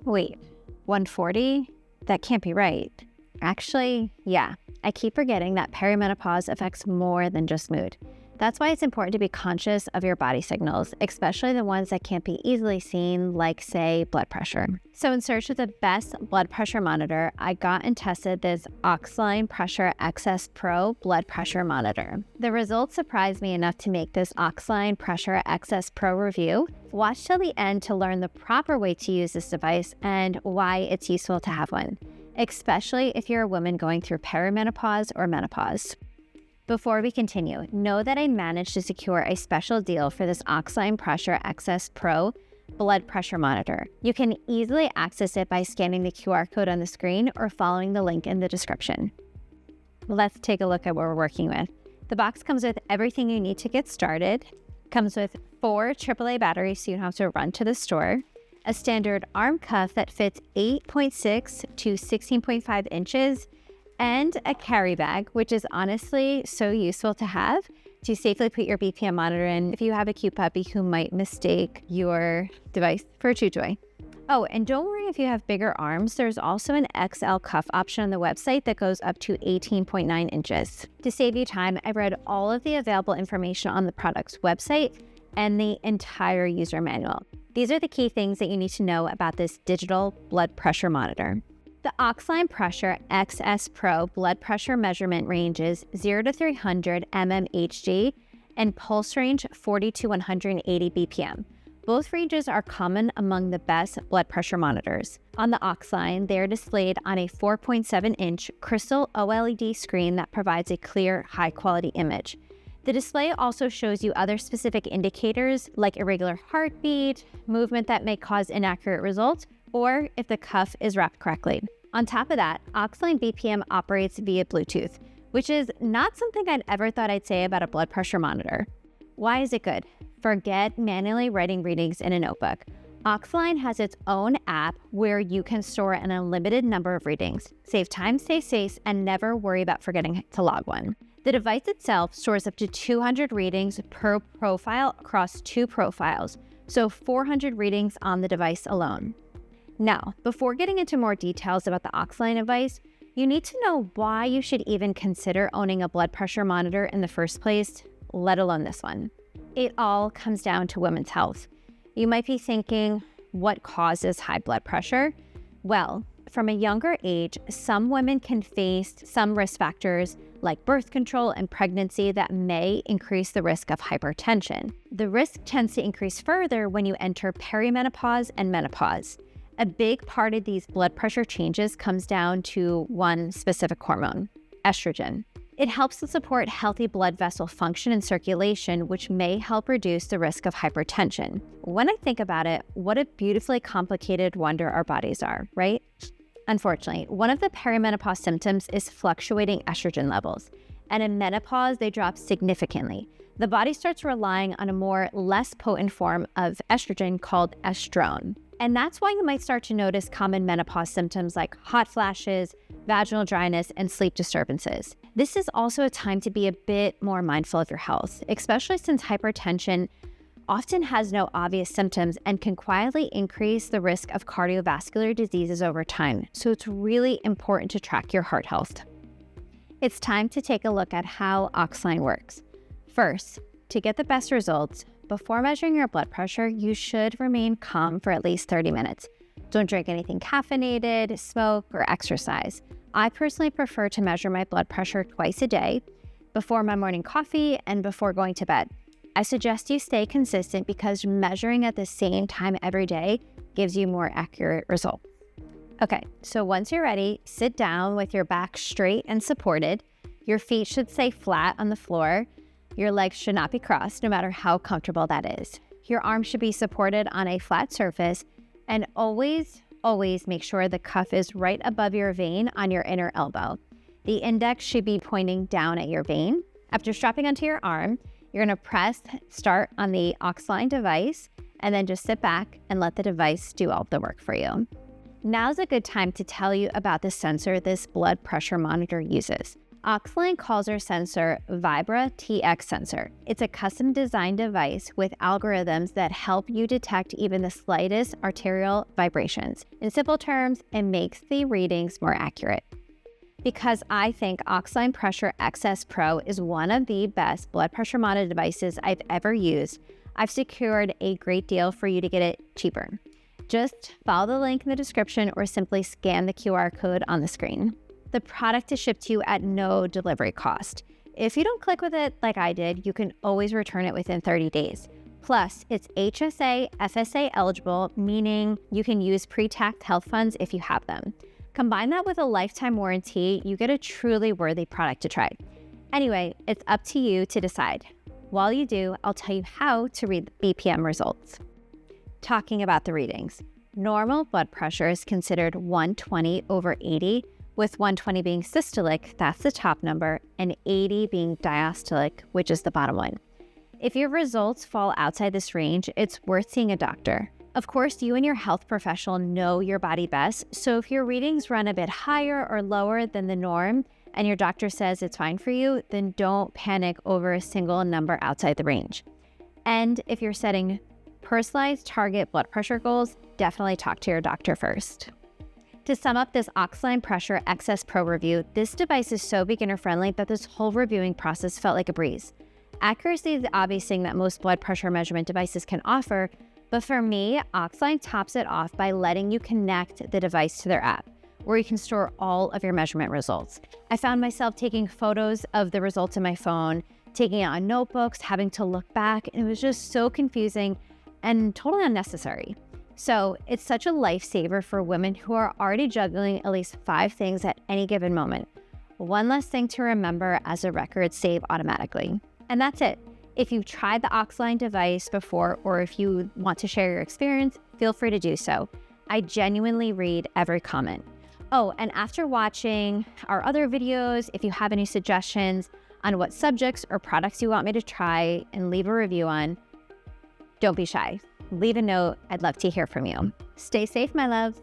Wait, 140? That can't be right. Actually, yeah, I keep forgetting that perimenopause affects more than just mood. That's why it's important to be conscious of your body signals, especially the ones that can't be easily seen, like, say, blood pressure. So in search of the best blood pressure monitor, I got and tested this Oxiline Pressure XS Pro blood pressure monitor. The results surprised me enough to make this Oxiline Pressure XS Pro review. Watch till the end to learn the proper way to use this device and why it's useful to have one, especially if you're a woman going through perimenopause or menopause. Before we continue, know that I managed to secure a special deal for this Oxiline Pressure XS Pro blood pressure monitor. You can easily access it by scanning the QR code on the screen or following the link in the description. Let's take a look at what we're working with. The box comes with everything you need to get started. Comes with 4 AAA batteries so you don't have to run to the store, a standard arm cuff that fits 8.6 to 16.5 inches, and a carry bag, which is honestly so useful to have to safely put your BPM monitor in if you have a cute puppy who might mistake your device for a chew toy. Oh, and don't worry if you have bigger arms, there's also an XL cuff option on the website that goes up to 18.9 inches. To save you time, I've read all of the available information on the product's website and the entire user manual. These are the key things that you need to know about this digital blood pressure monitor. The Oxiline Pressure XS Pro blood pressure measurement ranges 0 to 300 mmHg and pulse range 40 to 180 BPM. Both ranges are common among the best blood pressure monitors. On the Oxiline, they are displayed on a 4.7-inch crystal OLED screen that provides a clear, high-quality image. The display also shows you other specific indicators like irregular heartbeat, movement that may cause inaccurate results, or if the cuff is wrapped correctly. On top of that, Oxiline BPM operates via Bluetooth, which is not something I'd ever thought I'd say about a blood pressure monitor. Why is it good? Forget manually writing readings in a notebook. Oxiline has its own app where you can store an unlimited number of readings, save time, stay safe, and never worry about forgetting to log one. The device itself stores up to 200 readings per profile across 2 profiles, so 400 readings on the device alone. Now, before getting into more details about the Oxiline device, you need to know why you should even consider owning a blood pressure monitor in the first place, let alone this one. It all comes down to women's health. You might be thinking, what causes high blood pressure? Well, from a younger age, some women can face some risk factors like birth control and pregnancy that may increase the risk of hypertension. The risk tends to increase further when you enter perimenopause and menopause. A big part of these blood pressure changes comes down to one specific hormone, estrogen. It helps to support healthy blood vessel function and circulation, which may help reduce the risk of hypertension. When I think about it, what a beautifully complicated wonder our bodies are, right? Unfortunately, one of the perimenopause symptoms is fluctuating estrogen levels, and in menopause, they drop significantly. The body starts relying on a less potent form of estrogen called estrone. And that's why you might start to notice common menopause symptoms like hot flashes, vaginal dryness, and sleep disturbances. This is also a time to be a bit more mindful of your health, especially since hypertension often has no obvious symptoms and can quietly increase the risk of cardiovascular diseases over time. So it's really important to track your heart health. It's time to take a look at how Oxiline works. First, to get the best results, before measuring your blood pressure, you should remain calm for at least 30 minutes. Don't drink anything caffeinated, smoke, or exercise. I personally prefer to measure my blood pressure twice a day, before my morning coffee and before going to bed. I suggest you stay consistent because measuring at the same time every day gives you more accurate results. Okay, so once you're ready, sit down with your back straight and supported. Your feet should stay flat on the floor. Your legs should not be crossed, no matter how comfortable that is. Your arms should be supported on a flat surface, and always make sure the cuff is right above your vein on your inner elbow. The index should be pointing down at your vein. After strapping onto your arm, you're gonna press start on the Oxiline device, and then just sit back and let the device do all the work for you. Now's a good time to tell you about the sensor this blood pressure monitor uses. Oxiline calls their sensor Vibra TX sensor. It's a custom designed device with algorithms that help you detect even the slightest arterial vibrations. In simple terms, it makes the readings more accurate. Because I think Oxiline Pressure XS Pro is one of the best blood pressure monitor devices I've ever used, I've secured a great deal for you to get it cheaper. Just follow the link in the description or simply scan the QR code on the screen. The product is shipped to you at no delivery cost. If you don't click with it like I did, you can always return it within 30 days. Plus, it's HSA, FSA eligible, meaning you can use pre-tax health funds if you have them. Combine that with a lifetime warranty, you get a truly worthy product to try. Anyway, it's up to you to decide. While you do, I'll tell you how to read the BPM results. Talking about the readings. Normal blood pressure is considered 120/80, with 120 being systolic, that's the top number, and 80 being diastolic, which is the bottom one. If your results fall outside this range, it's worth seeing a doctor. Of course, you and your health professional know your body best, so if your readings run a bit higher or lower than the norm, and your doctor says it's fine for you, then don't panic over a single number outside the range. And if you're setting personalized target blood pressure goals, definitely talk to your doctor first. To sum up this Oxiline Pressure XS Pro review, this device is so beginner-friendly that this whole reviewing process felt like a breeze. Accuracy is the obvious thing that most blood pressure measurement devices can offer, but for me, Oxiline tops it off by letting you connect the device to their app, where you can store all of your measurement results. I found myself taking photos of the results in my phone, taking it on notebooks, having to look back, and it was just so confusing and totally unnecessary. So it's such a lifesaver for women who are already juggling at least 5 things at any given moment. One less thing to remember as a record save automatically. And that's it. If you've tried the Oxiline device before, or if you want to share your experience, feel free to do so. I genuinely read every comment. Oh, and after watching our other videos, if you have any suggestions on what subjects or products you want me to try and leave a review on, don't be shy. Leave a note. I'd love to hear from you. Stay safe, my love.